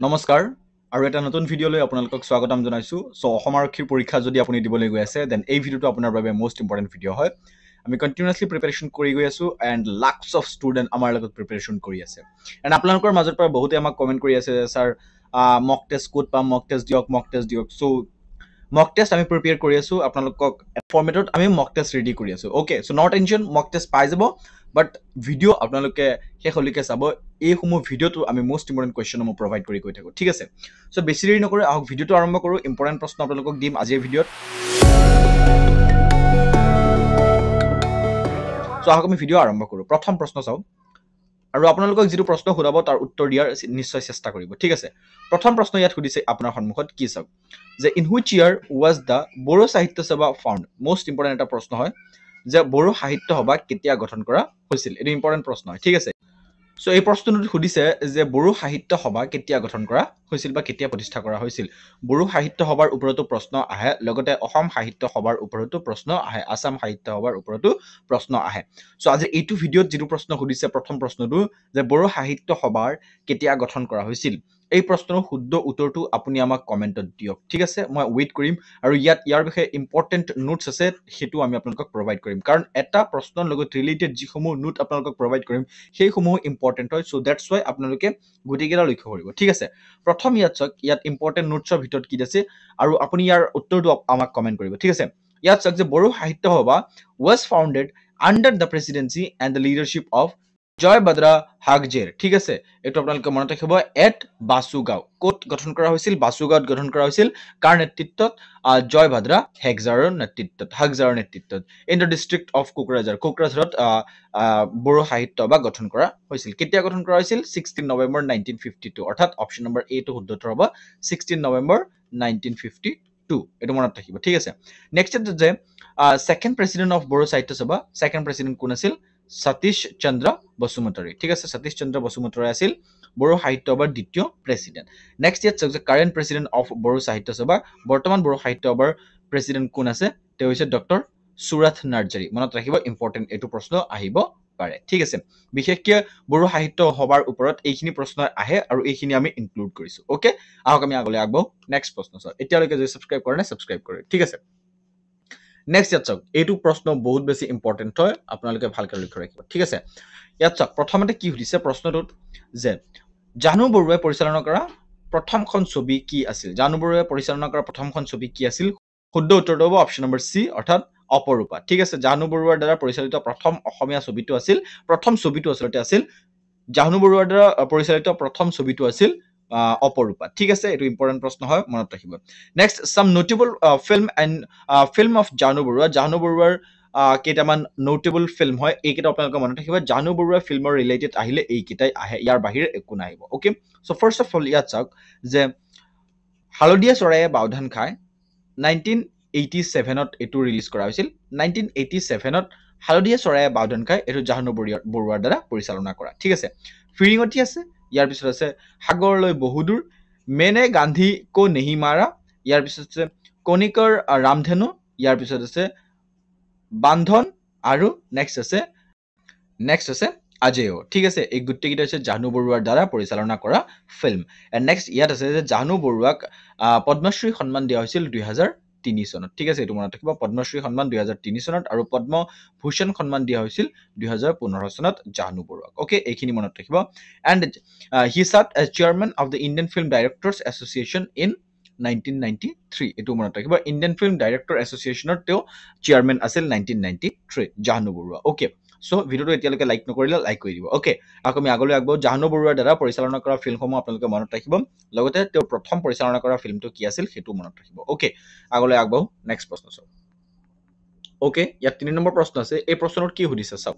নমস্কাৰ আৰু এটা নতুন ভিডিঅ'লৈ আপোনালোকক স্বাগতম জনাইছো সো অসম আৰক্ষীৰ পৰীক্ষা যদি আপুনি দিবলৈ গৈ আছে দেন এই ভিডিঅ'টো আপোনাৰ বাবে মোস্ট ইম্পৰ্টেন্ট ভিডিঅ' হয় আমি কন্টিনিউয়াছলি প্ৰিপাৰেচন কৰি গৈ আছো এণ্ড লাখছ অফ ষ্টুডেণ্ট আমাৰ লগত প্ৰিপাৰেচন কৰি আছে এণ্ড আপোনালোকৰ মাজৰ পৰা বহুতে আমাক কমেণ্ট কৰি আছে যে ছাৰ মক টেষ্ট ক'ত পাম মক টেষ্ট দিয়ক সো মক টেষ্ট আমি প্ৰিপেয়াৰ কৰি আছো আপোনালোকক ফৰ্মেটত আমি মক টেষ্ট ৰেডি কৰি আছো okay so not tension mock test পাই যাব বাট ভিডিঅ' আপোনালোকে শেষলৈকে চাব এইসমূহ ভিডিঅ'টো আমি মোস্ট ইম্পৰ্টেণ্ট কুৱেশ্যনসমূহ প্ৰভাইড কৰি গৈ থাকোঁ ঠিক আছে সো বেছি দেৰি নকৰি আহক ভিডিঅ'টো আৰম্ভ কৰোঁ ইম্পৰ্টেণ্ট প্ৰশ্ন আপোনালোকক দিম আজিৰ ভিডিঅ'ত সো আহক আমি ভিডিঅ' আৰম্ভ কৰোঁ প্ৰথম প্ৰশ্ন চাওক আৰু আপোনালোকক যিটো প্ৰশ্ন সুধাব তাৰ উত্তৰ দিয়াৰ নিশ্চয় চেষ্টা কৰিব ঠিক আছে প্ৰথম প্ৰশ্ন ইয়াত সুধিছে আপোনাৰ সন্মুখত কি চাওক যে in which year was the Bodo Sahitya Sabha found most important এটা প্ৰশ্ন হয় যে বড়ো সাহিত্য সভা কেতিয়া গঠন কৰা হৈছিল এইটো ইম্পৰ্টেণ্ট প্ৰশ্ন হয় ঠিক আছে সো এই প্ৰশ্নটোত সুধিছে যে বড়ো সাহিত্য সভা কেতিয়া গঠন কৰা হৈছিল বা কেতিয়া প্ৰতিষ্ঠা কৰা হৈছিল বড়ো সাহিত্য সভাৰ ওপৰতো প্ৰশ্ন আহে লগতে অসম সাহিত্য সভাৰ ওপৰতো প্ৰশ্ন আহে আসাম সাহিত্য সভাৰ ওপৰতো প্ৰশ্ন আহে সো আজি এইটো ভিডিঅ'ত যিটো প্ৰশ্ন সুধিছে প্ৰথম প্ৰশ্নটো যে বড়ো সাহিত্য সভাৰ কেতিয়া গঠন কৰা হৈছিল এই প্ৰশ্নৰ শুদ্ধ উত্তৰটো আপুনি আমাক কমেণ্টত দিয়ক ঠিক আছে মই ৱেইট কৰিম আৰু ইয়াৰ বিষয়ে ইম্পৰ্টেণ্ট নোটছ আছে সেইটো আমি আপোনালোকক প্ৰভাইড কৰিম কাৰণ এটা প্ৰশ্নৰ লগত ৰিলেটেড যিসমূহ নোট আপোনালোকক প্ৰভাইড কৰিম সেইসমূহ ইম্পৰ্টেণ্ট হয় সো দ্যাটছ ৱাই আপোনালোকে গোটেইকেইটা লক্ষ্য কৰিব ঠিক আছে প্ৰথম ইয়াত চাওক ইয়াত ইম্পৰ্টেণ্ট নোটছৰ ভিতৰত কি আছে আৰু আপুনি ইয়াৰ উত্তৰটো আমাক কমেণ্ট কৰিব ঠিক আছে ইয়াত চাওক যে বড়ো সাহিত্য সভা was founded under the presidency and the leadership of জয় বদ্ৰা হাগজেৰ ঠিক আছে এইটো আপোনালোকে মনত ৰাখিব এট বাসুগাঁও ক'ত গঠন কৰা হৈছিল বাসুগাঁৱত গঠন কৰা হৈছিল কাৰ নেতৃত্বত জয় বদ্ৰা হাগজাৰৰ নেতৃত্বত ইন দ্য ডিষ্ট্ৰিক্ট অফ কোকৰাঝাৰত বড়ো সাহিত্য সভা গঠন কৰা হৈছিল কেতিয়া গঠন কৰা হৈছিল 16 নৱেম্বৰ 1952 অৰ্থাৎ অপশ্যন নম্বৰ এ টো শুদ্ধ উত্তৰ হ'ব 16 নৱেম্বৰ 1952 এইটো মনত ৰাখিব ঠিক আছে নেক্সট যে second president of Bodo Sahitya সভা সেকেন্ড প্ৰেসিডেন্ট কোন আছিল সতীশ চন্দ্ৰ বসুমতাৰী ঠিক আছে সতীশ চন্দ্ৰ বসুমতাৰী আছিল বড়ো সাহিত্য সভাৰ দ্বিতীয় প্ৰেসিডেন্ট নেক্সট ইয়াত চাওক যে current president of Bodo Sahitya সভা বৰ্তমান বড়ো সাহিত্য সভাৰ প্ৰেসিডেন্ট কোন আছে তেওঁ হৈছে ডক্টৰ সুৰথ নাৰ্জাৰী মনত ৰাখিব ইম্পৰ্টেন্ট এইটো প্ৰশ্ন আহিব পাৰে ঠিক আছে বিশেষকৈ বড়ো সাহিত্য সভাৰ ওপৰত এইখিনি প্ৰশ্ন আহে আৰু এইখিনি আমি ইনক্লুড কৰিছো ওকে আহক আমি আগলৈ আগবাঢ়ো নেক্সট প্ৰশ্ন চাওক এতিয়ালৈকে যদি সাবস্ক্ৰাইব কৰে না সাবস্ক্ৰাইব কৰে ঠিক আছে নেক্সট ইয়াত চাওক এইটো প্ৰশ্ন বহুত বেছি ইম্পৰ্টেন্ট হয় আপোনালোকে ভালকৈ লক্ষ্য ৰাখিব ঠিক আছে ইয়াত চাওক প্ৰথমতে কি সুধিছে প্ৰশ্নটোত যে জানু বৰুৱাই পৰিচালনা কৰা প্ৰথমখন ছবি কি আছিল জানু বৰুৱাই পৰিচালনা কৰা প্ৰথমখন ছবি কি আছিল শুদ্ধ উত্তৰটো হ'ব অপশ্যন নম্বৰ সি অৰ্থাৎ অপৰূপা ঠিক আছে জানু বৰুৱাৰ দ্বাৰা পৰিচালিত প্ৰথম অসমীয়া ছবিটো আছিল প্ৰথম ছবিটো আসলতে আছিল জানু বৰুৱাৰ দ্বাৰা পৰিচালিত প্ৰথম ছবিটো আছিল অপৰূপা ঠিক আছে এইটো ইম্পৰ্টেন্ট প্ৰশ্ন হয় মনত ৰাখিব next sum notable film of জানু বৰুৱাৰ কেইটামান নোটেবল ফিল্ম হয় এইকেইটা আপোনালোকে মনত ৰাখিব জানু বৰুৱা ফিল্মৰ ৰিলেটেড আহিলে এইকেইটাই আহে ইয়াৰ বাহিৰে একো নাহিব okay so first of all ইয়াত চাওক যে হালধীয়া চৰায়ে বাওধান খায় 1987ত এটো ৰিলিজ কৰা হৈছিল 1987ত হালধীয়া চৰায়ে বাওধান খায় এটো জাহ্নু বৰুৱাৰ দ্বাৰা পৰিচালনা কৰা ঠিক আছে ফিৰিঙতি আছে ইয়াৰ পিছত আছে সাগৰলৈ বহুদূৰ মেনে গান্ধী কো নেহি মাৰা ইয়াৰ পিছত আছে কণিকৰ ৰামধেনু ইয়াৰ পিছত আছে বান্ধন আৰু নেক্সট আছে আজেও ঠিক আছে এই গুটেকিটা আছে জাহ্নু বৰুৱাৰ দ্বাৰা পৰিচালনা কৰা ফিল্ম এণ্ড নেক্সট ইয়াত আছে যে জাহ্নু বৰুৱাক পদ্মশ্ৰী সন্মান দিয়া হৈছিল 2003 চনত ঠিক আছে এইটো মনত ৰাখিব পদ্মশ্ৰী সন্মান 2003 চনত আৰু পদ্মভূষণ সন্মান দিয়া হৈছিল 2015 চনত জাহ্নু বৰুৱাক ওকে এইখিনি মনত ৰাখিব and he served as chairman of the Indian film directors association in 1993 এটো মনত ৰাখিব ইণ্ডিয়ান ফিল্ম ডাইৰেক্টৰ এছ'চিয়েশ্যনৰ তেওঁ চেয়াৰমেন আছিল 1993 জাহ্নু বৰুৱা ওকে সো ভিডিওটো এতিয়ালৈকে লাইক নকৰিলে লাইক কৰি দিব ওকে আকৌ আমি আগলৈ আগবাঢ়ো জাহ্নু বৰুৱাৰ দ্বাৰা পৰিচালনা কৰা ফিল্মসমূহ আপোনালোকে মনত ৰাখিব লগতে তেওঁ প্ৰথম পৰিচালনা কৰা ফিল্মটো কি আছিল সেইটো মনত ৰাখিব ওকে আগলৈ আগবাঢ়ো নেক্সট প্ৰশ্ন চাওক ওকে ইয়াত 3 নম্বৰ প্ৰশ্ন আছে এই প্ৰশ্নত কি সুধিছে চাওক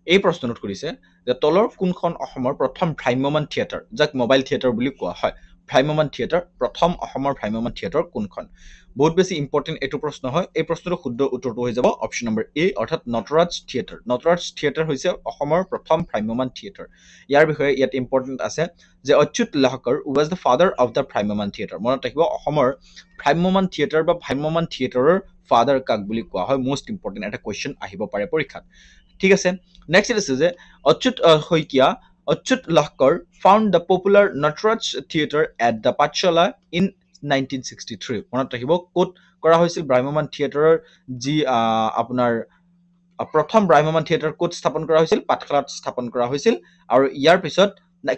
এই প্ৰশ্নটোত সুধিছে যে তলৰ কোনখন অসমৰ প্ৰথম ভ্ৰাম্যমান থিয়েটাৰ যাক মোবাইল থিয়েটাৰ বুলি কোৱা হয় ভ্ৰাম্যমান থিয়েটাৰ প্ৰথম অসমৰ ভ্ৰাম্যমান থিয়েটাৰ কোনখন বহুত বেছি ইম্পৰ্টেন্ট এইটো প্ৰশ্ন হয় এই প্ৰশ্নটো শুদ্ধ উত্তৰটো হৈ যাব অপশ্যন নম্বৰ এ অৰ্থাৎ নটৰাজ থিয়েটাৰ হৈছে অসমৰ প্ৰথম ভ্ৰাম্যমান থিয়েটাৰ ইয়াৰ বিষয়ে ইয়াত ইম্পৰ্টেন্ট আছে যে Achyut Lahkar was the father of the ভ্ৰাম্যমান থিয়েটাৰ মনত ৰাখিব অসমৰ ভ্ৰাম্যমান থিয়েটাৰ বা ভ্ৰাম্যমান থিয়েটাৰৰ ফাদাৰ কাক বুলি কোৱা হয় মোস্ট ইম্পৰ্টেন্ট এটা কোৱেশ্চন আহিব পাৰে পৰীক্ষাত ঠিক আছে নেক্সট আছে যে Achyut Saikia Achyut Lahkar found the popular Nataraj Theatre at the Pathshala in 1963. মনত ৰাখিব ক'ত কৰা হৈছিল ভ্ৰাম্যমান থিয়েটাৰৰ যি আপোনাৰ প্ৰথম ভ্ৰাম্যমান থিয়েটাৰ ক'ত স্থাপন কৰা হৈছিল পাঠশালাত স্থাপন কৰা হৈছিল আৰু ইয়াৰ পিছত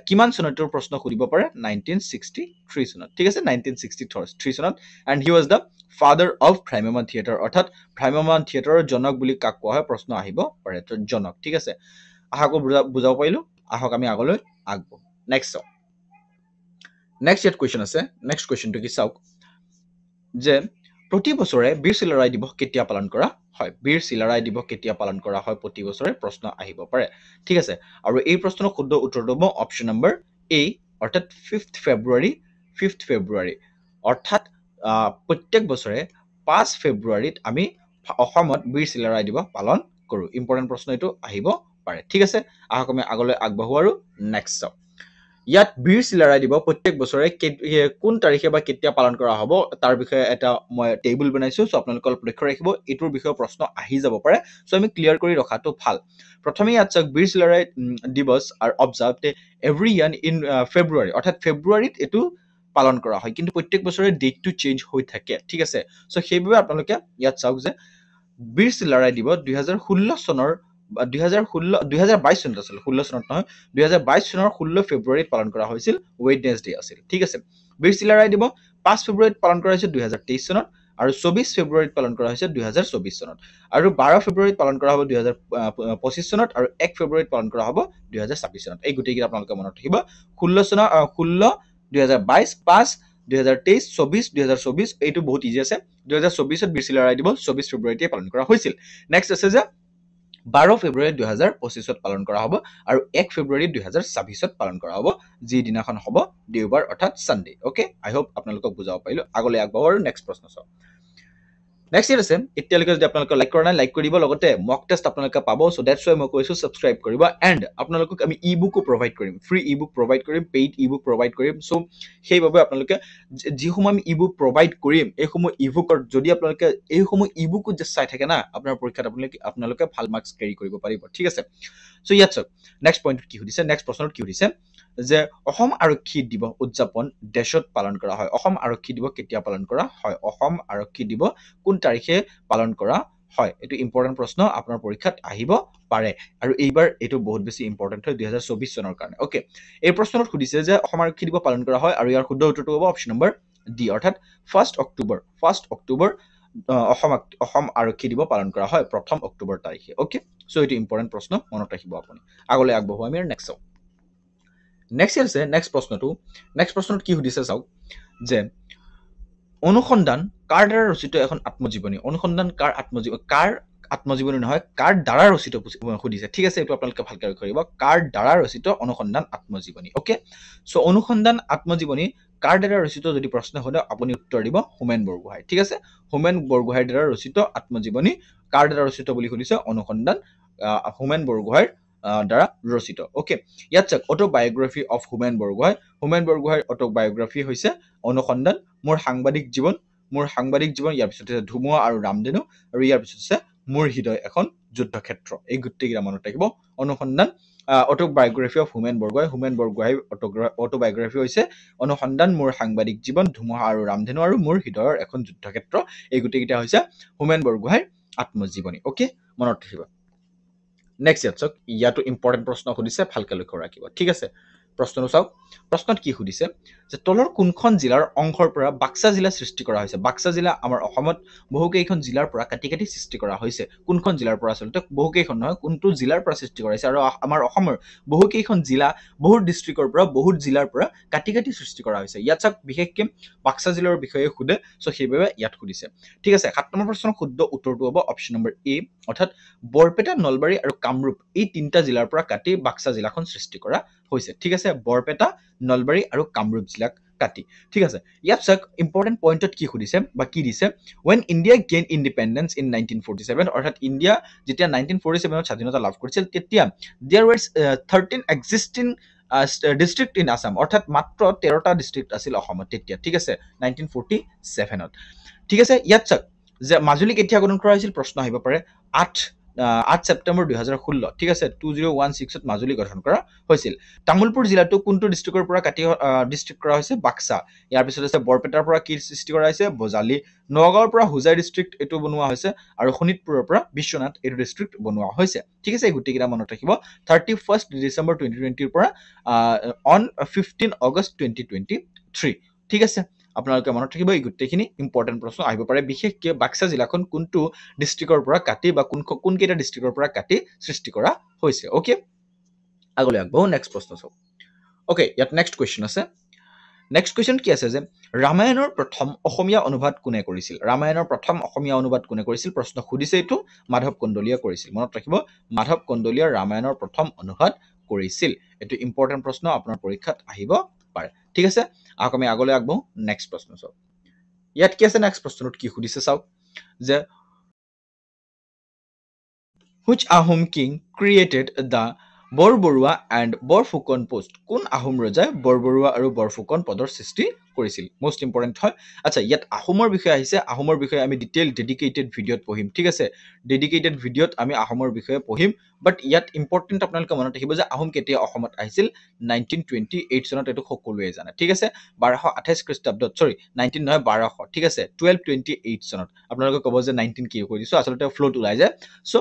কিমান চনতৰ প্ৰশ্ন সুধিব পাৰে 1963 চনত ঠিক আছে 1963 চনত and he was the father of ভ্ৰাম্যমান থিয়েটাৰ অৰ্থাৎ ভ্ৰাম্যমান থিয়েটাৰৰ জনক বুলি কাক কোৱা হয় প্ৰশ্ন আহিব পাৰে তো জনক ঠিক আছে আহাকো বুজাব পাৰিলো আহক আমি আগলৈ আগবঢ়ো নেক্সট ইয়াত কোৱেশ্চন আছে নেক্সট কোৱেশ্চনটো কি চাওক যে প্ৰতি বছৰে বীৰ চিলাৰায় দিৱস কেতিয়া পালন কৰা হয় বীৰ চিলাৰায় দিৱস কেতিয়া পালন কৰা হয় প্ৰতি বছৰে প্ৰশ্ন আহিব পাৰে ঠিক আছে আৰু এই প্ৰশ্নৰ শুদ্ধ উত্তৰ হ'ব অপচন নম্বৰ এ অৰ্থাৎ 5th ফেব্ৰুৱাৰী অৰ্থাৎ প্ৰত্যেক বছৰে 5 ফেব্ৰুৱাৰীত আমি অসমত বীৰ চিলাৰায় দিৱস পালন কৰো ইম্পৰ্টেন্ট প্ৰশ্ন এইটো আহিব পাৰে ঠিক আছে আহক আমি আগলৈ আগবাঢ়ো আৰু নেক্সট চাও ইয়াত বীৰ চিলাৰায় দিৱস প্ৰত্যেক বছৰে কোন তাৰিখে বা কেতিয়া পালন কৰা হ'ব তাৰ বিষয়ে এটা মই টেবুল বনাইছো সো আপোনালোকে লক্ষ্য ৰাখিব এটোৰ বিষয়ে প্ৰশ্ন আহি যাব পাৰে সো আমি ক্লিয়াৰ কৰি ৰখাটো ভাল প্ৰথমে ইয়াত চাওক বীৰ চিলাৰায় দিৱস are observed every year in February অৰ্থাৎ ফেব্ৰুৱাৰীত এটো পালন কৰা হয় কিন্তু প্ৰত্যেক বছৰে ডেটটো চেঞ্জ হৈ থাকে ঠিক আছে সো সেইভাবে আপোনালোকে ইয়াত চাওক যে বীৰ চিলাৰায় দিৱস 2016 চনৰ 2022 চনত আছিল 16 চনত নহয় 2022 চনৰ 16 ফেব্ৰুৱাৰীত পালন কৰা হৈছিল ওয়েডনেসডে আছিল ঠিক আছে বীৰ চিলাৰায় দিৱস 5 ফেব্ৰুৱাৰীত পালন কৰা হৈছিল 2023 চনত আৰু 24 ফেব্ৰুৱাৰীত পালন কৰা হৈছিল 2024 চনত আৰু 12 ফেব্ৰুৱাৰীত পালন কৰা হ'ব 2025 চনত আৰু 1 ফেব্ৰুৱাৰীত পালন কৰা হ'ব 2026 চনত এই গুটেই কিটা আপোনালোকে মনত ৰাখিব 16 চনৰ 16 2022 5 2023 24 2024 এইটো বহুত ইজি আছে 2024 ত বীৰ চিলাৰায় দিৱস 24 ফেব্ৰুৱাৰীতে পালন কৰা হৈছিল নেক্সট আছে যে 12 ফেব্ৰুৱাৰী 2025 পালন কৰা হ'ব আৰু 1 ফেব্ৰুৱাৰী 2026 পালন কৰা হ'ব যি দিনাখন হ'ব দেওবাৰ অৰ্থাৎ সানডে ওকে আই হোপ আপোনালোকক বুজাব পাৰিলো আগলৈ আগবাঢ়ো আৰু নেক্সট প্ৰশ্ন চাও নেক্সট ইয়াৰ আছে এতিয়ালৈকে যদি আপোনালোকে লাইক কৰা নাই লাইক কৰিব লগতে মক টেষ্ট আপোনালোকে পাব সো দ্যাটস ওয়াই মই কৈছো সাবস্ক্ৰাইব কৰিব এন্ড আপোনালোকক আমি ই-বুকো প্ৰভাইড কৰিম ফ্ৰী ই-বুক প্ৰভাইড কৰিম পেইড ই-বুক প্ৰভাইড কৰিম সো সেইভাবে আপোনালোকে যিসমূহ আমি ই-বুক প্ৰভাইড কৰিম এইসমূহ ই-বুকৰ যদি আপোনালোকে এইসমূহ ই-বুকো যে চাই থাকে না আপোনাৰ পৰীক্ষাত আপোনালোকে ভাল মাৰ্কস ক্যাৰি কৰিব পাৰিব ঠিক আছে সো ইয়াত নেক্সট পইণ্ট কি সুধিছে নেক্সট প্ৰশ্নত কি সুধিছে যে অসম আৰক্ষী দিৱস উদযাপন দেশত পালন কৰা হয় অসম আৰক্ষী দিৱস কেতিয়া পালন কৰা হয় অসম আৰক্ষী দিৱস কোন তাৰিখে পালন কৰা হয় এটো ইম্পৰ্টেন্ট প্ৰশ্ন আপোনাৰ পৰীক্ষাত আহিব পাৰে আৰু এইবাৰ এটো বহুত বেছি ইম্পৰ্টেন্ট হয় 2024 চনৰ কাৰণে ওকে এই প্ৰশ্নত সুধিছে যে অসম আৰক্ষী দিৱস পালন কৰা হয় আৰু ইয়াৰ শুদ্ধ উত্তৰটো হ'ব অপচন নম্বৰ ডি অৰ্থাৎ 1 অক্টোবৰ অসম আৰক্ষী দিৱস পালন কৰা হয় 1 অক্টোবৰ তাৰিখে ওকে সো এটো ইম্পৰ্টেন্ট প্ৰশ্ন মনত ৰাখিব আপুনি আগলৈ আগবাঢ়ো আমি নেক্সট চাও নেক্সট আছে নেক্সট প্ৰশ্নত কি সুধিছে চাওক যে অনুসন্ধান কাৰ দ্বাৰা ৰচিত এখন আত্মজীৱনী অনুসন্ধান কাৰ আত্মজীৱনী নহয় কাৰ দ্বাৰা ৰচিত সুধিছে ঠিক আছে এটো আপোনালোকে ভালকৈ কৰিব কাৰ দ্বাৰা ৰচিত অনুসন্ধান আত্মজীৱনী ওকে সো অনুসন্ধান আত্মজীৱনী কাৰ দ্বাৰা ৰচিত যদি প্ৰশ্ন হয় আপুনি উত্তৰ দিব হোমেন বৰগোহাঁই ঠিক আছে হোমেন বৰগোহাঁইৰ দ্বাৰা ৰচিত আত্মজীৱনী কাৰ দ্বাৰা ৰচিত বুলি সুধিছে অনুসন্ধান হোমেন বৰগোহাঁইৰ দ্বাৰা ৰচিত ওকে ইয়াত চাওক অটোবায়োগ্ৰাফি অফ হোমেন বৰগোহাঁইৰ অটোবায়োগ্ৰাফি হৈছে অনুসন্ধান মোৰ সাংবাদিক জীৱন ইয়াৰ পিছত আছে ধুমুহা আৰু ৰামধেনু আৰু ইয়াৰ পিছত আছে মোৰ হৃদয় এখন যুদ্ধক্ষেত্ৰ এই গুটেইকিটা মনত ৰাখিব অনুসন্ধান অটোবায়োগ্ৰাফি অফ হোমেন বৰগোহাঁইৰ অটোবায়োগ্ৰাফি হৈছে অনুসন্ধান মোৰ সাংবাদিক জীৱন ধুমুহা আৰু ৰামধেনু আৰু মোৰ হৃদয়ৰ এখন যুদ্ধক্ষেত্ৰ এই গুটেইকিটা হৈছে হোমেন বৰগোহাঁইৰ আত্মজীৱনী ওকে মনত ৰাখিব নেক্সট ইয়াত চাওক ইয়াতো ইম্পৰ্টেন্ট প্ৰশ্ন সুধিছে ভালকৈ লক্ষ্য ৰাখিব ঠিক আছে প্ৰশ্নটো চাওক প্ৰশ্নত কি সুধিছে যে তলৰ কোনখন জিলাৰ অংশৰ পৰা বাক্সা জিলা সৃষ্টি কৰা হৈছে বাক্সা জিলা আমাৰ অসমত বহুকেইখন জিলাৰ পৰা কাটি সৃষ্টি কৰা হৈছে কোনখন জিলাৰ পৰা আচলতে বহুকেইখন নহয় কোনটো জিলাৰ পৰা সৃষ্টি কৰা হৈছে আৰু আমাৰ অসমৰ বহুকেইখন জিলা বহুত ডিস্ট্ৰিক্টৰ পৰা বহুত জিলাৰ পৰা কাটি সৃষ্টি কৰা হৈছে ইয়াত চাওক বিশেষকৈ বাক্সা জিলাৰ বিষয়ে সুধে সো সেইভাবে ইয়াত সুধিছে ঠিক আছে 7 নম্বৰ প্ৰশ্নৰ শুদ্ধ উত্তৰটো হ'ব অপচন নম্বৰ এ অৰ্থাৎ বৰপেটা নলবাৰী আৰু কামৰূপ এই তিনটা জিলাৰ পৰা কাটি বাক্সা জিলাখন সৃষ্টি কৰা হৈছে ঠিক আছে বৰপেটা নলবাৰী আৰু কামৰূপ জিলাক কাটি ঠিক আছে ইয়াত চাওক ইম্পৰ্টেন্ট পইণ্টত কি সুধিছে বা কি দিছে when India gained independence in 1947 অৰ্থাৎ ইন্ডিয়া যেতিয়া 1947 স্বাধীনতা লাভ কৰিছিল তেতিয়া there were 13 existing district in Assam অৰ্থাৎ মাত্ৰ 13টা ডিস্ট্ৰিক্ট আছিল অসমত তেতিয়া ঠিক আছে 1947 ঠিক আছে ইয়াত চাওক যে মাজুলী কেতিয়া গঠন কৰা হৈছিল প্ৰশ্ন আহিব পাৰে 8 8 ছেপ্টেম্বৰ 2016 ঠিক আছে 2016 ত মাজুলী গঠন কৰা হৈছিল তামুলপুৰ জিলাটো কোনটো ডিস্ট্ৰিক্টৰ পৰা কাটি ডিস্ট্ৰিক্ট কৰা হৈছে বাক্সা ইয়াৰ পিছত আছে বৰপেটাৰ পৰা কি সৃষ্টি কৰা হৈছে বজালি নগাঁৱৰ পৰা হুজাই ডিস্ট্ৰিক্ট এটো বনোৱা হৈছে আৰু শোণিতপুৰৰ পৰা বিশ্বনাথ এটো ডিস্ট্ৰিক্ট বনোৱা হৈছে ঠিক আছে এই গুটিকেইটা মনত ৰাখিব 31st ডিসেম্বৰ 2020 ৰ পৰা অন 15 আগষ্ট 2023 ঠিক আছে আপোনালোকে মনত ৰাখিব এই গুটেখিনি ইম্পৰ্টেন্ট প্ৰশ্ন আহিব পাৰে বিশেষকৈ বাক্সা জিলাখন কোনটো ডিস্ট্ৰিক্টৰ পৰা কাটি বা কোন কেইটা ডিস্ট্ৰিক্টৰ পৰা কাটি সৃষ্টি কৰা হৈছে ওকে আগলৈ আগবঢ়ো নেক্সট প্ৰশ্ন চাওক ওকে ইয়াত নেক্সট কোৱেশ্চন আছে নেক্সট কোৱেশ্চন কি আছে যে ৰামায়ণৰ প্ৰথম অসমীয়া অনুবাদ কোনে কৰিছিল ৰামায়ণৰ প্ৰথম অসমীয়া অনুবাদ কোনে কৰিছিল প্ৰশ্ন খুদিছে এটো মাধৱ কন্দলীয়া কৰিছিল মনত ৰাখিব মাধৱ কন্দলীয়া ৰামায়ণৰ প্ৰথম অনুবাদ কৰিছিল এটো ইম্পৰ্টেন্ট প্ৰশ্ন আপোনাৰ পৰীক্ষাত আহিব পাৰে ঠিক আছে আমি আগলৈ আগবঢ়ো নেক্সট প্ৰশ্ন চাওক ইয়াত কি আছে নেক্সট প্ৰশ্নত কি খুদিছে চাওক যে which Ahom king created the Borborua and Borfukon post কোন আহোম ৰজাই বৰবৰুৱা আৰু বৰফুকন পদৰ সৃষ্টি কৰিছিল মোস্ট ইম্পৰ্টেন্ট হয় আচ্ছা ইয়াত আহোমৰ বিষয়ে আহিছে আহোমৰ বিষয়ে আমি ডিটেইল ডেডিকেটেড ভিডিওত পঢ়িম ঠিক আছে ডেডিকেটেড ভিডিওত আমি আহোমৰ বিষয়ে পঢ়িম বাট ইয়াত ইম্পৰ্টেন্ট আপোনালোকে মনত ৰাখিব যে আহোম কেতিয়া অসমত আহিছিল 1928 চনত এটো সকলোৱে জানে ঠিক আছে 1228 খ্ৰীষ্টাব্দত সৰি 19 নহয় 1200 ঠিক আছে 1228 চনত আপোনালোকে ক'ব যে 19 কি কৈ দিছো আসলতে ফ্লোট ওলাই যায় সো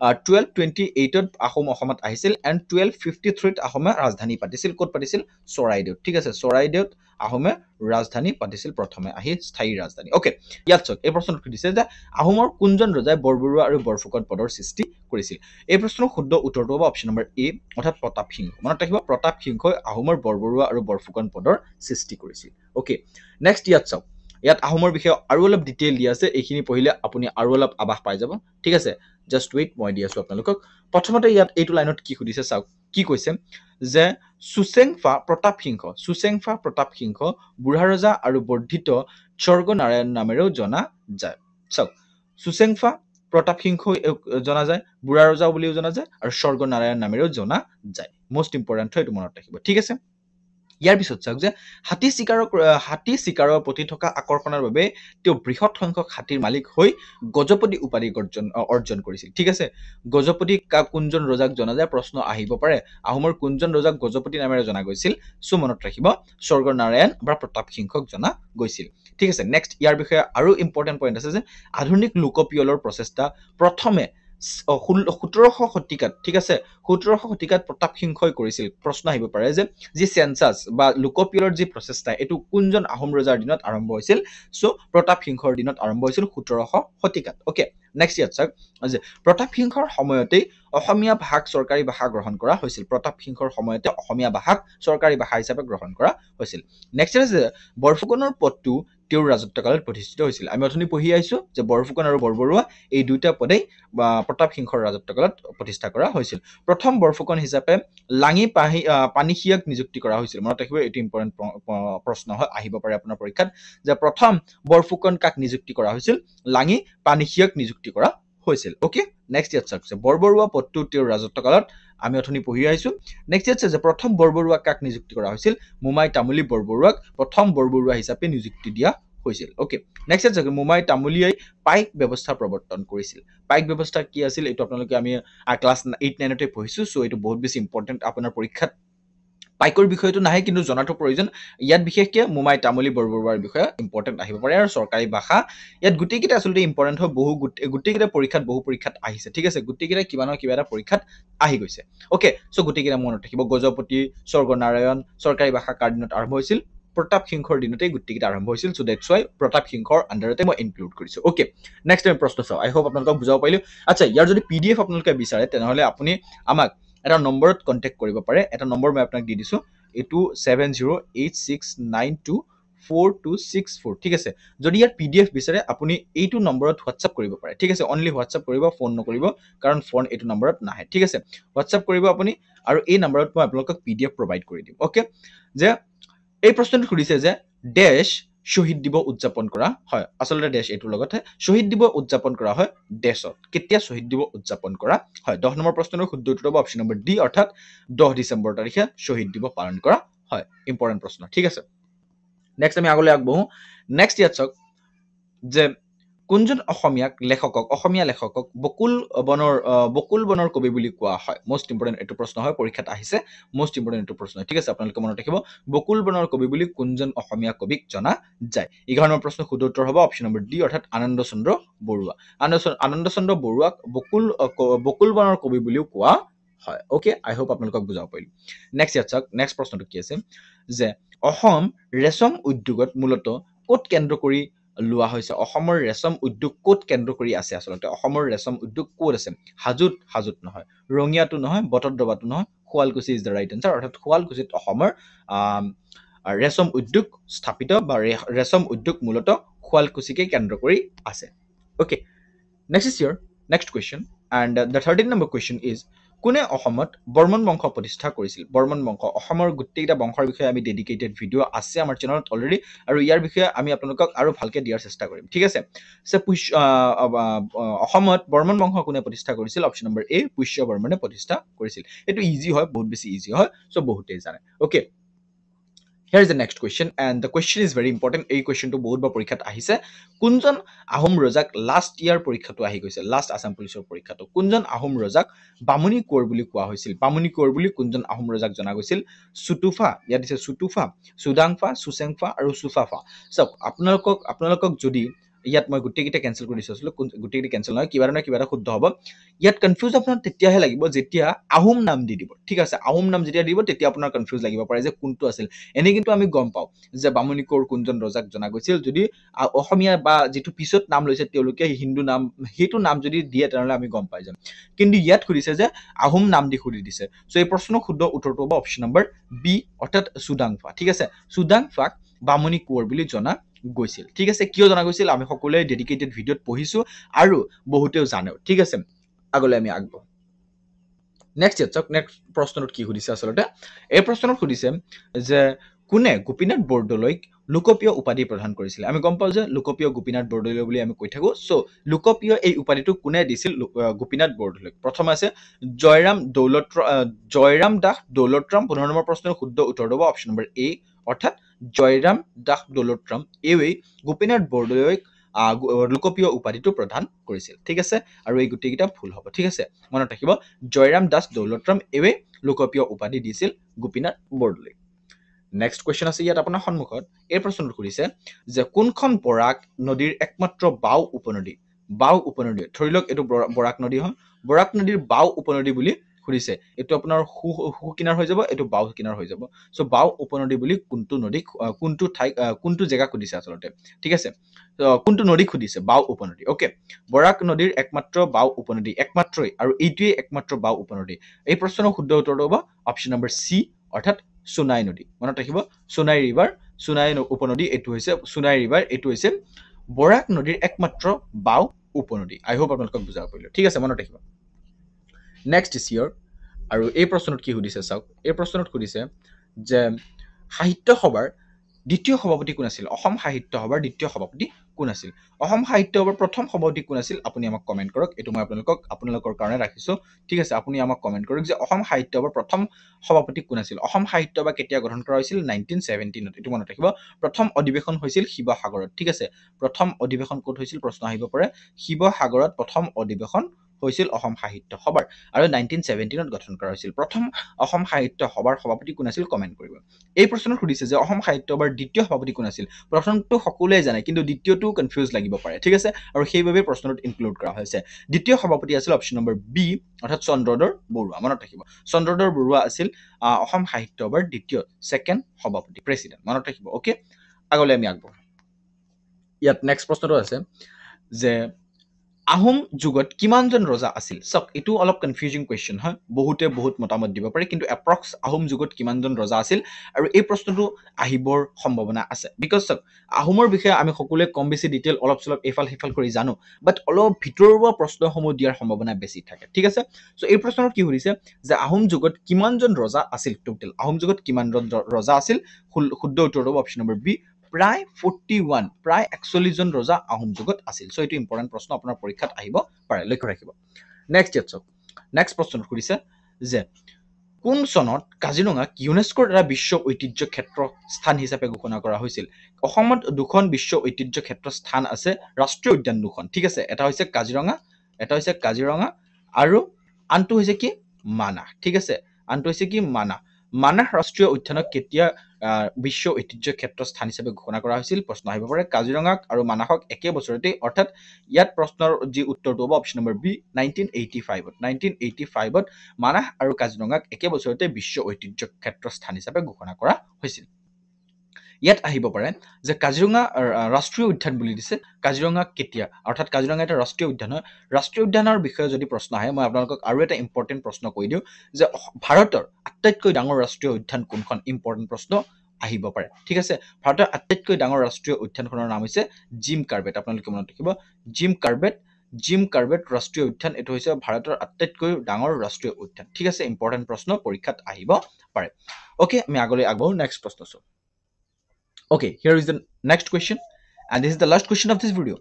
1228 ত আহোম অসমত আহিছিল and 1253 ত আহোমে ৰাজধানী পাতিছিল ক'ত পাতিছিল চৰাইদেউত ঠিক আছে চৰাইদেউত আহোমে ৰাজধানী পাতিছিল প্ৰথমে আহি স্থায়ী ৰাজধানী ওকে ইয়াত চক এই প্ৰশ্নটো কি দিছে যে আহোমৰ কোনজন ৰজাই বৰবৰুৱা আৰু বৰফুকন পদৰ সৃষ্টি কৰিছিল এই প্ৰশ্নৰ শুদ্ধ উত্তৰটো হ'ব অপচন নম্বৰ এ অৰ্থাৎ প্ৰতাপ সিংহ মনত ৰাখিব প্ৰতাপ সিংহই আহোমৰ বৰবৰুৱা আৰু বৰফুকন পদৰ সৃষ্টি কৰিছিল ওকে নেক্সট ইয়াত চাওক ইয়াত আহোমৰ বিষয়ে আৰু অলপ ডিটেইল দিয়া আছে এইখিনি পঢ়িলে আপুনি আৰু অলপ আভাস পাই যাব ঠিক আছে জাস্ট ওয়েট মই দি আছো আপোনালোকক প্ৰথমতে ইয়াত এইটো লাইনত কি খুদিছে চাওক কি কৈছে যে সুচেংফা প্ৰতাপ সিংহ বুঢ়া ৰজা আৰু বৰ্ধিত স্বৰ্গ নাৰায়ণ নামেৰেও জনা যায় চাওক সুচেংফা প্ৰতাপ সিংহ জনা যায় বুঢ়া ৰজা বুলিও জনা যায় আৰু স্বৰ্গ নাৰায়ণ নামেৰেও জনা যায় মোস্ট ইম্পৰ্টেন্ট হয় এইটো মনত ৰাখিব ঠিক আছে ইয়াৰ পিছত চাওক যে হাতী চিকাৰৰ প্ৰতি থকা আকৰ্ষণৰ বাবে তেওঁ বৃহৎ সংখ্যক হাতীৰ মালিক হৈ গজপতি উপাধি অৰ্জন কৰিছিল ঠিক আছে গজপতি কোনজন ৰজাক জনা যায় প্ৰশ্ন আহিব পাৰে আহোমৰ কোনজন ৰজাক গজপতি নামেৰে জনা গৈছিল সো মনত ৰাখিব স্বৰ্গ নাৰায়ণ বা প্ৰতাপ সিংহক জনা গৈছিল ঠিক আছে নেক্সট ইয়াৰ বিষয়ে আৰু ইম্পৰ্টেন্ট পইণ্ট আছে যে আধুনিক লোকপিয়লৰ প্ৰচেষ্টা প্ৰথমে 1700 শতিকাত ঠিক আছে 1700 শতিকাত প্ৰতাপ সিংহই কৰিছিল প্ৰশ্ন আহিব পাৰে যে যি সেন্সাস বা লোকপিয়লৰ যি প্ৰচেষ্টা এটো কোনজন আহোম ৰজাৰ দিনত আৰম্ভ হৈছিল সো প্ৰতাপ সিংহৰ দিনত আৰম্ভ হৈছিল 1700 শতিকাত ওকে নেক্সট ইয়াত চাওক যে প্ৰতাপ সিংহৰ সময়তে অসমীয়া ভাষাক চৰকাৰী ভাষা গ্ৰহণ কৰা হৈছিল প্ৰতাপ সিংহৰ সময়তে অসমীয়া ভাষাক চৰকাৰী ভাষা হিচাপে গ্ৰহণ কৰা হৈছিল নেক্সট আছে বৰফুকনৰ পদটো তেওঁৰ ৰাজত্বকালত প্ৰতিষ্ঠিত হৈছিল আমি অথনি পঢ়ি আহিছো যে বৰফুকন আৰু বৰবৰুৱা এই দুটা পদেই প্ৰতাপ সিংহৰ ৰাজত্বকালত প্ৰতিষ্ঠা কৰা হৈছিল প্ৰথম বৰফুকন হিচাপে লাঙি পানীখিয়াক নিযুক্তি কৰা হৈছিল মনত ৰাখিব এটো ইম্পৰ্টেন্ট প্ৰশ্ন হয় আহিব পাৰে আপোনাৰ পৰীক্ষাত যে প্ৰথম বৰফুকন কাক নিযুক্তি কৰা হৈছিল লাঙি পানীখিয়াক নিযুক্তি কৰা হৈছিল ওকে নেক্সট ইয়াত চাওক বৰবৰুৱা পদটো তেওঁৰ ৰাজত্বকালত আমি অথনি পঢ়ি আহিছো নেক্সট ইয়াত যে প্ৰথম বৰবৰুৱা কাক নিযুক্তি কৰা হৈছিল মুমাই তামুলী বৰবৰুৱাক প্ৰথম বৰবৰুৱা হিচাপে নিযুক্তি দিয়া হৈছিল ওকে নেক্সট ইয়াত মুমাই তামুলীয়ে পাইক ব্যৱস্থা প্ৰৱৰ্তন কৰিছিল পাইক ব্যৱস্থা কি আছিল এটো আপোনালোকে আমি ক্লাছ 8 9 তে পঢ়িছো সো এটো বহুত বেছি ইম্পৰ্টেন্ট আপোনাৰ পৰীক্ষাত পাইকৰ বিষয়টো নাহে কিন্তু জনাটো প্ৰয়োজন ইয়াত বিশেষকৈ মুমাই তামুলী বৰবৰুৱাৰ বিষয়ে ইম্পৰ্টেন্ট আহিব পাৰে আৰু চৰকাৰী ভাষা ইয়াত গুটিকেইটা আসলে ইম্পৰ্টেন্ট হয় বহু গুটিকেইটা পৰীক্ষাত আহিছে ঠিক আছে গুটিকেইটা কিবা নহয় কিবা এটা পৰীক্ষাত আহি গৈছে ওকে সো গুটিকেইটা মনত ৰাখিব গজপতি স্বৰ্গ নাৰায়ণ চৰকাৰী ভাষা কাৰ দিনত আৰম্ভ হৈছিল প্ৰতাপ সিংহৰ দিনতে গুটিকেইটা আৰম্ভ হৈছিল সো দ্যাটস ওয়াই প্ৰতাপ সিংহৰ আন্ডাৰতে মই ইনক্লুড কৰিছো ওকে নেক্সট টাইম প্ৰশ্ন চাও আই হোপ আপোনালোকক বুজাব পাৰিলো আচ্ছা ইয়াৰ যদি পিডিএফ আপোনালোকে বিচাৰে তেনেহলে আপুনি আমাক এটা নম্বৰত কন্টাক্ট কৰিব পাৰে এটা নম্বৰ মই আপোনাক দি দিছো এটো 7086924264 ঠিক আছে যদি ইয়াৰ পিডিএফ বিচাৰে আপুনি এইটো নম্বৰত হোৱাটসঅ্যাপ কৰিব পাৰে ঠিক আছে অনলি হোৱাটসঅ্যাপ কৰিব ফোন নকৰিব কাৰণ ফোন এইটো নম্বৰত নাহে ঠিক আছে হোৱাটসঅ্যাপ কৰিব আপুনি আৰু এই নম্বৰত মই আপোনালোকক পিডিএফ প্ৰভাইড কৰি দিম ওকে যে এই প্ৰশ্নটো খুদিছে যে ড্যাশ শহীদ দিবস উদযাপন কৰা হয় আসলে ড্যাশ এটোৰ লগতে শহীদ দিবস উদযাপন কৰা হয় ড্যাশত কেতিয়া শহীদ দিবস উদযাপন কৰা হয় 10 নম্বৰ প্ৰশ্নৰ শুদ্ধ উত্তৰ হ'ব অপচন নম্বৰ ডি অৰ্থাৎ 10 ডিসেম্বৰ তাৰিখে শহীদ দিবস পালন কৰা হয় ইম্পৰ্টেন্ট প্ৰশ্ন ঠিক আছে নেক্সট আমি আগলৈ আগবঢ়ো নেক্সট ইয়াত চাওক যে কোনজন অসমীয়া লেখকক বকুল বনৰ কবি বুলি কোৱা হয় মোস্ট ইম্পৰ্টেন্ট এইটো প্ৰশ্ন হয় পৰীক্ষাত আহিছে মোস্ট ইম্পৰ্টেন্ট এইটো প্ৰশ্ন ঠিক আছে আপোনালোকে মনত ৰাখিব বকুল বনৰ কবি বুলি কোনজন অসমীয়া কবিক জনা যায় 11 নম্বৰ প্ৰশ্ন শুদ্ধ উত্তৰ হ'ব অপচন নম্বৰ ডি অৰ্থাৎ আনন্দ চন্দ্ৰ বৰুৱা আনন্দ চন্দ্ৰ বৰুৱাক বকুল বনৰ কবি বুলিও কোৱা হয় ওকে আই হোপ আপোনালোকক বুজাব পাৰিম নেক্সট ইয়াত চাওক নেক্সট প্ৰশ্নটো কি আছে যে অসম ৰেশম উদ্যোগত মূলত ক'ত কেন্দ্ৰ কৰি লোৱা হৈছে অসমৰ ৰেশম উদ্যোগ ক'ত কেন্দ্ৰ কৰি আছে আসলতে অসমৰ ৰেশম উদ্যোগ ক'ত আছে হাজোত নহয় ৰঙিয়াটো নহয় বটদ্ৰৱাটো নহয় Sualkuchi is the right answer অৰ্থাৎ শুৱালকুছিত অসমৰ ৰেশম উদ্যোগ স্থাপিত বা ৰেশম উদ্যোগ মূলত শুৱালকুছিকে কেন্দ্ৰ কৰি আছে okay next is your next question and the 13 number question is কোনে অসমত বৰ্মন বংশ প্ৰতিষ্ঠা কৰিছিল বৰ্মন বংশ অসমৰ গোটেইটা বংশৰ বিষয়ে আমি ডেডিকেটেড ভিডিঅ' আছে আমাৰ চেনেলত অলৰেডি আৰু ইয়াৰ বিষয়ে আমি আপোনালোকক আৰু ভালকৈ দিয়াৰ চেষ্টা কৰিম ঠিক আছে অসমত বৰ্মন বংশ কোনে প্ৰতিষ্ঠা কৰিছিল অপশ্যন নম্বৰ এ পুষ্য বৰ্মনে প্ৰতিষ্ঠা কৰিছিল এইটো ইজি হয় বহুত বেছি ইজি হয় চ' বহুতেই জানে okay Here is the next question and the question is very important এই কোৱেশ্চনটো বহুত বাৰ পৰীক্ষাত আহিছে কোনজন আহোম ৰজাক লাষ্ট ইয়াৰ পৰীক্ষাটো আহি গৈছে লাষ্ট আসাম পুলিচৰ পৰীক্ষাটো কোনজন আহোম ৰজাক বামুণী কোঁৱৰ বুলি কোৱা হৈছিল বামুণী কোঁৱৰ বুলি কোনজন আহোম ৰজাক জনা গৈছিল চুতুফা ইয়াত দিছে চুতুফা সুদাংফা সুচেংফা আৰু চুফাফা চাওক আপোনালোকক যদি ইয়াত মই গোটেইকেইটা কেনচেল কৰি দিছোঁ গোটেইকেইটা কেনচেল নহয় কিবা এটা শুদ্ধ হ'ব ইয়াত কনফিউজ আপোনাৰ তেতিয়াহে লাগিব যেতিয়া আহোম নাম দি দিব ঠিক আছে আহোম নাম যেতিয়া দিব তেতিয়া আপোনাৰ কনফিউজ লাগিব পাৰে যে কোনটো আছিল এনে কিন্তু আমি গম পাওঁ যে বামুণী কোঁৱৰ কোনজন ৰজাক জনা গৈছিল যদি অসমীয়া বা যিটো পিছত নাম লৈছে তেওঁলোকে হিন্দু নাম সেইটো নাম যদি দিয়ে তেনেহ'লে আমি গম পাই যাম কিন্তু ইয়াত সুধিছে যে আহোম নাম দি সুধি দিছে চ' এই প্ৰশ্নৰ শুদ্ধ উত্তৰটো হ'ব অপশ্যন নম্বৰ বি অৰ্থাৎ সুদাংফা ঠিক আছে সুদাংফাক বামুণী কোঁৱৰ বুলি জনা গৈছিল ঠিক আছে কিয় জনা গৈছিল আমি সকলোৱে ডেডিকেটেড ভিডিঅ'ত পঢ়িছো আৰু বহুতেও জানেও ঠিক আছে আগলৈ আমি আগবঢ়ো নেক্সট ইয়াত চাওক নেক্সট প্ৰশ্নটোত কি সুধিছে আচলতে এই প্ৰশ্নত সুধিছে যে কোনে গোপীনাথ বৰদলৈক লোকপ্ৰিয় উপাধি প্ৰদান কৰিছিল আমি গম পাওঁ যে লোকপ্ৰিয় গোপীনাথ বৰদলৈ বুলি আমি কৈ থাকো চ' লোকপ্ৰিয় এই উপাধিটো কোনে দিছিল গোপীনাথ বৰদলৈক প্ৰথম আছে জয়ৰাম দাস দৌলতৰাম 15 নম্বৰ প্ৰশ্নৰ শুদ্ধ উত্তৰ হ'ব অপশ্যন নম্বৰ এ অৰ্থাৎ জয়ৰাম দাস দৌলতৰাম এওঁই গোপীনাথ বৰদলৈক লোকপ্ৰিয় উপাধিটো প্ৰদান কৰিছিল ঠিক আছে আৰু এই গোটেইকেইটা ভুল হ'ব ঠিক আছে মনত ৰাখিব জয়ৰাম দাস দৌলতৰাম এওঁই লোকপ্ৰিয় উপাধি দিছিল গোপীনাথ বৰদলৈ নেক্সট কুৱেশ্যন আছে ইয়াত আপোনাৰ সন্মুখত এই প্ৰশ্নটো সুধিছে যে কোনখন বৰাক নদীৰ একমাত্ৰ বাও উপনদী ধৰি লওক এইটো বৰাক নদী হয় বৰাক নদীৰ বাও উপনদী বুলি সুধিছে এইটো আপোনাৰ সু কিনাৰ হৈ যাব এইটো বাও কিনাৰ হৈ যাব চ' বাও উপনদী বুলি কোনটো জেগা সুধিছে আচলতে ঠিক আছে কোনটো নদী সুধিছে বাও উপনদী ওকে বৰাক নদীৰ একমাত্ৰ বাও উপনদী একমাত্ৰই আৰু এইটোৱে একমাত্ৰ বাও উপনদী এই প্ৰশ্নৰ শুদ্ধ উত্তৰটো হ'ব অপশ্যন নম্বৰ চি অৰ্থাৎ সোনাই নদী মনত ৰাখিব সোনাই উপনদী এইটো হৈছে সোনাই ৰিভাৰ এইটো হৈছে বৰাক নদীৰ একমাত্ৰ বাও উপনদী আই হোপ আপোনালোকক বুজাব পাৰিলো ঠিক আছে মনত ৰাখিব নেক্সট ইজ ইয়োৰ আৰু এই প্ৰশ্নত কি সুধিছে চাওক এই প্ৰশ্নত সুধিছে যে সাহিত্য সভাৰ দ্বিতীয় সভাপতি কোন আছিল অসম সাহিত্য সভাৰ দ্বিতীয় সভাপতি কোন আছিল অসম সাহিত্য সভাৰ প্ৰথম সভাপতি কোন আছিল আপুনি আমাক কমেণ্ট কৰক এইটো মই আপোনালোকৰ কাৰণে ৰাখিছো ঠিক আছে আপুনি আমাক কমেণ্ট কৰক যে অসম সাহিত্য সভাৰ প্ৰথম সভাপতি কোন আছিল অসম সাহিত্য সভা কেতিয়া গঠন কৰা হৈছিল 1917 এইটো মনত ৰাখিব প্ৰথম অধিৱেশন হৈছিল শিৱসাগৰত ঠিক আছে প্ৰথম অধিৱেশন ক'ত হৈছিল প্ৰশ্ন আহিব পাৰে শিৱসাগৰত প্ৰথম অধিৱেশন হৈছিল অসম সাহিত্য সভাৰ আৰু 1917 গঠন কৰা হৈছিল প্ৰথম অসম সাহিত্য সভাৰ সভাপতি কোন আছিল কমেণ্ট কৰিব এই প্ৰশ্নত সুধিছে যে অসম সাহিত্য সভাৰ দ্বিতীয় সভাপতি কোন আছিল প্ৰথমটো সকলোৱে জানে কিন্তু দ্বিতীয়টো কনফিউজ লাগিব পাৰে ঠিক আছে আৰু সেইভাবে প্ৰশ্নত ইনক্লুড কৰা হৈছে দ্বিতীয় সভাপতি আছিল অপশ্যন নম্বৰ বি অৰ্থাৎ চন্দ্ৰধৰ বৰুৱা মনত ৰাখিব চন্দ্ৰধৰ বৰুৱা আছিল অসম সাহিত্য সভাৰ দ্বিতীয় সেকেন্ড সভাপতি প্ৰেচিডেন্ট মনত ৰাখিব ওকে আগলৈ আমি আগবঢ়ো ইয়াত নেক্সট প্ৰশ্নটো আছে যে আহোম যুগত কিমানজন ৰজা আছিল চাওক এইটো অলপ কনফিউজিং কুৱেশ্যন হয় বহুত মতামত দিব পাৰে কিন্তু এপ্ৰক্স আহোম যুগত কিমানজন ৰজা আছিল আৰু এই প্ৰশ্নটো আহিবৰ সম্ভাৱনা আছে বিকজ চাওক আহোমৰ বিষয়ে আমি সকলোৱে কম বেছি ডিটেইল অলপ চলপ এইফাল সিফাল কৰি জানো বাট অলপ ভিতৰুৱা প্ৰশ্নসমূহ দিয়াৰ সম্ভাৱনা বেছি থাকে ঠিক আছে চ' এই প্ৰশ্নত কি সুধিছে যে আহোম যুগত কিমানজন ৰজা আছিল টোটেল আহোম যুগত কিমানজন ৰজা আছিল শুদ্ধ উত্তৰ হ'ব অপশ্যন নম্বৰ বি প্ৰায় 41 প্ৰায় 41 জন ৰজা আহোম যুগত আছিল সো এটো ইম্পৰ্টেন্ট প্ৰশ্ন আপোনাৰ পৰীক্ষাত আহিব পাৰে লক্ষ্য ৰাখিব নেক্সট ইয়াত চাওক নেক্সট প্ৰশ্ন সুধিছে যে কোন চনত কাজিৰঙাক ইউনেস্কোৰ এটা বিশ্ব ঐতিহ্য ক্ষেত্ৰ স্থান হিচাপে ঘোষণা কৰা হৈছিল অসমত দুখন বিশ্ব ঐতিহ্য ক্ষেত্ৰ স্থান আছে ৰাষ্ট্ৰীয় উদ্যান দুখন ঠিক আছে এটা হৈছে কাজিৰঙা আৰু আনটো হৈছে কি মানাহ ঠিক আছে আনটো হৈছে কি মানাহ ৰাষ্ট্ৰীয় উদ্যানক কেতিয়া বিশ্ব ঐতিহ্য ক্ষেত্ৰ স্থান হিচাপে ঘোষণা কৰা হৈছিল প্ৰশ্ন আহিব পাৰে কাজিৰঙাক আৰু মানাহক একে বছৰতে অৰ্থাৎ ইয়াত প্ৰশ্নৰ যি উত্তৰটো হ'ব অপশ্যন নম্বৰ বি 1985 মানাহ আৰু কাজিৰঙাক একে বছৰতে বিশ্ব ঐতিহ্য ক্ষেত্ৰ স্থান হিচাপে ঘোষণা কৰা হৈছিল ইয়াত আহিব পাৰে যে কাজিৰঙা ৰাষ্ট্ৰীয় উদ্যান বুলি দিছে কাজিৰঙা কেতিয়া অৰ্থাৎ কাজিৰঙা এটা ৰাষ্ট্ৰীয় উদ্যান হয় ৰাষ্ট্ৰীয় উদ্যানৰ বিষয়ে যদি প্ৰশ্ন আহে মই আপোনালোকক আৰু এটা ইম্পৰ্টেণ্ট প্ৰশ্ন কৈ দিওঁ যে ভাৰতৰ আটাইতকৈ ডাঙৰ ৰাষ্ট্ৰীয় উদ্যান কোনখন ইম্পৰ্টেণ্ট প্ৰশ্ন আহিব পাৰে ঠিক আছে ভাৰতৰ আটাইতকৈ ডাঙৰ ৰাষ্ট্ৰীয় উদ্যানখনৰ নাম হৈছে জিম কাৰ্বেট আপোনালোকে মনত ৰাখিব জিম কাৰ্বেট ৰাষ্ট্ৰীয় উদ্যান এইটো হৈছে ভাৰতৰ আটাইতকৈ ডাঙৰ ৰাষ্ট্ৰীয় উদ্যান ঠিক আছে ইম্পৰ্টেণ্ট প্ৰশ্ন পৰীক্ষাত আহিব পাৰে ওকে আমি আগলৈ আগবাঢ়ো নেক্সট প্ৰশ্ন চাওঁ Okay, here is the next question and this is the last question of this video.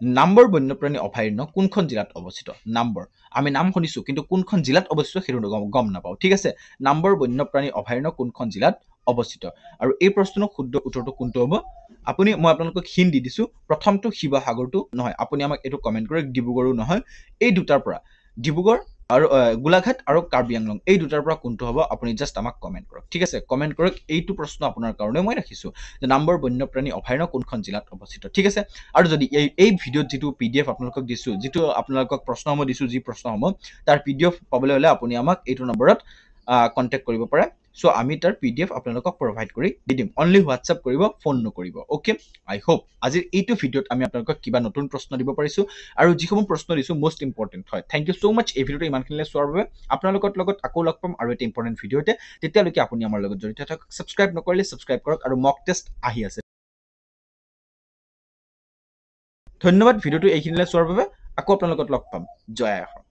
Number বন্যপ্ৰাণী অভয়াৰণ্য কোনখন জিলাত অৱস্থিত নম্বৰ আমি নাম শুনিছো কিন্তু কোনখন জিলাত অৱস্থিত সেইটো গম নাপাও ঠিক আছে নম্বৰ বন্যপ্ৰাণী অভয়াৰণ্য কোনখন জিলাত অৱস্থিত আৰু এই প্ৰশ্নৰ শুদ্ধ উত্তৰটো কোনটো হ'ব আপুনি মই আপোনালোকক হিন্ট দি দিছো প্ৰথমটো শিৱসাগৰটো নহয় আপুনি আমাক এইটো কমেন্ট কৰক ডিব্ৰুগড়ো নহয় এই দুটাৰ পৰা ডিব্ৰুগড় আৰু গোলাঘাট আৰু কাৰ্বি আংলং এই দুটাৰ পৰা কোনটো হ'ব আপুনি জাস্ট আমাক কমেন্ট কৰক ঠিক আছে কমেন্ট কৰক এইটো প্ৰশ্ন আপোনাৰ কাৰণে মই ৰাখিছো যে নম্বৰ বন্যপ্ৰাণী অভয়াৰণ্য কোনখন জিলাত অৱস্থিত ঠিক আছে আৰু যদি এই ভিডিঅ'ত যিটো পিডিএফ আপোনালোকক দিছো যিটো আপোনালোকক প্ৰশ্নসমূহ দিছো যি প্ৰশ্নসমূহ তাৰ পিডিএফ পাবলৈ হ'লে আপুনি আমাক এইটো নম্বৰত কন্টেক্ট কৰিব পাৰে সো আমি তাৰ পিডিএফ আপোনালোকক প্ৰভাইড কৰি দি দিম অনলি হোৱাটসএপ কৰিব ফোন নকৰিব ওকে আই হোপ আজিৰ এইটো ভিডিঅ'ত আমি আপোনালোকক কিবা নতুন প্ৰশ্ন দিব পাৰিছো আৰু যিসমূহ প্ৰশ্ন দিছো মোষ্ট ইম্পৰ্টেণ্ট হয় থ্যাংক ইউ সো মাচ এই ভিডিঅ'টো ইমানখিনিলৈ চোৱাৰ বাবে আপোনালোকৰ লগত আকৌ লগ পাম আৰু এটা ইম্পৰ্টেণ্ট ভিডিঅ'তে তেতিয়ালৈকে আপুনি আমাৰ লগত জড়িত থাকক সাবস্ক্ৰাইব নকৰিলে সাবস্ক্ৰাইব কৰক আৰু মক টেষ্ট আহি আছে ধন্যবাদ ভিডিঅ'টো এইখিনিলৈ চোৱাৰ বাবে আকৌ আপোনালোকক লগ পাম জয় আই অসম